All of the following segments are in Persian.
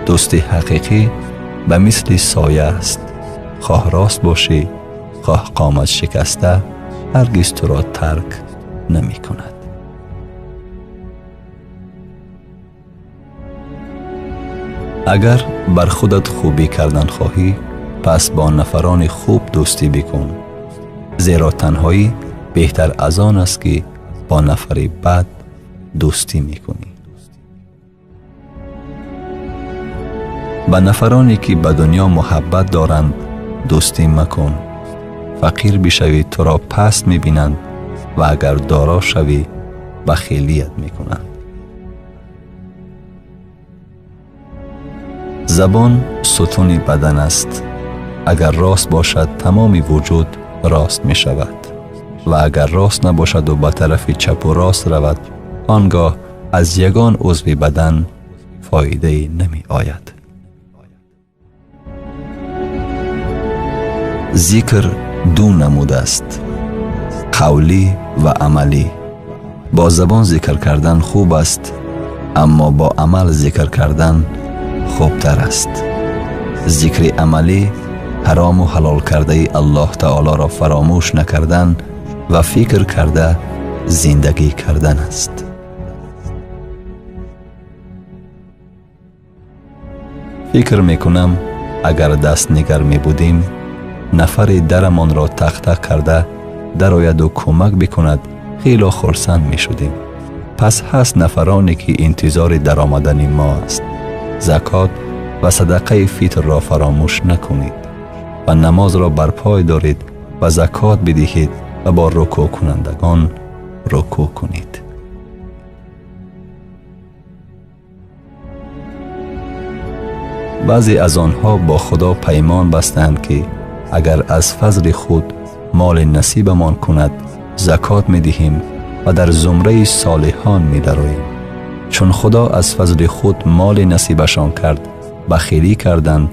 دوستی حقیقی به مثل سایه است، خواه راست باشی خواه قامت شکسته، هرگز تو را ترک نمی کند. اگر بر خودت خوبی کردن خواهی، پس با نفران خوب دوستی بکن، زیرا تنهایی بهتر از آن است که با نفری بد دوستی میکنی. با نفرانی که به دنیا محبت دارند دوستی مکن، فقیر بشوی تو را پست میبینند و اگر دارا شوی بخیلیت میکنند. زبان ستون بدن است، اگر راست باشد تمام وجود راست می شود و اگر راست نباشد و به طرف چپ و راست رود، آنگاه از یگان عضو بدن فایده نمی آید. ذکر دو نمود است، قولی و عملی. با زبان ذکر کردن خوب است، اما با عمل ذکر کردن خوبتر است. ذکر عملی حرام و حلال کرده الله تعالی را فراموش نکردن و فکر کرده زندگی کردن است. فکر میکنم اگر دست نگر می بودیم، نفری درمان را تق تق کرده در آید و کمک بکند، خیلی خرسند می شدیم. پس هست نفرانی که انتظار در آمدن ما است. زکات و صدقه فطر را فراموش نکنید و نماز را برپای دارید و زکات بدهید و با رکوع کنندگان رکوع کنید. بعضی از آنها با خدا پیمان بستند که اگر از فضل خود مال نصیبمان کند زکات می دهیم و در زمره صالحان می درآییم. چون خدا از فضل خود مال نصیبشان کرد بخیلی کردند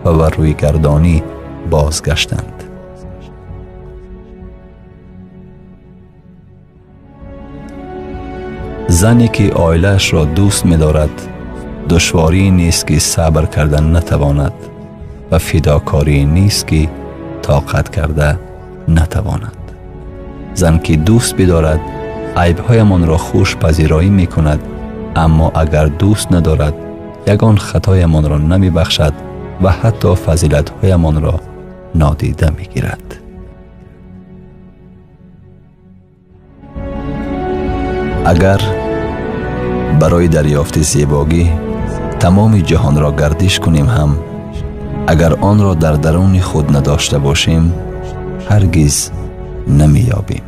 و بر روی گردانی بازگشتند. زنی که عائله‌اش را دوست می دارد دشواری نیست که صبر کردن نتواند و فداکاری نیست که طاقت کرده نتواند. زن که دوست بدارد عیب‌هایمان را خوش پذیرایی می کند، اما اگر دوست ندارد یگان خطایمان را نمی بخشد و حتی فضیلت‌هایمان را نادیده می گیرد. اگر برای دریافت زیبایی تمام جهان را گردش کنیم هم، اگر آن را در درون خود نداشته باشیم هرگز نمی یابیم.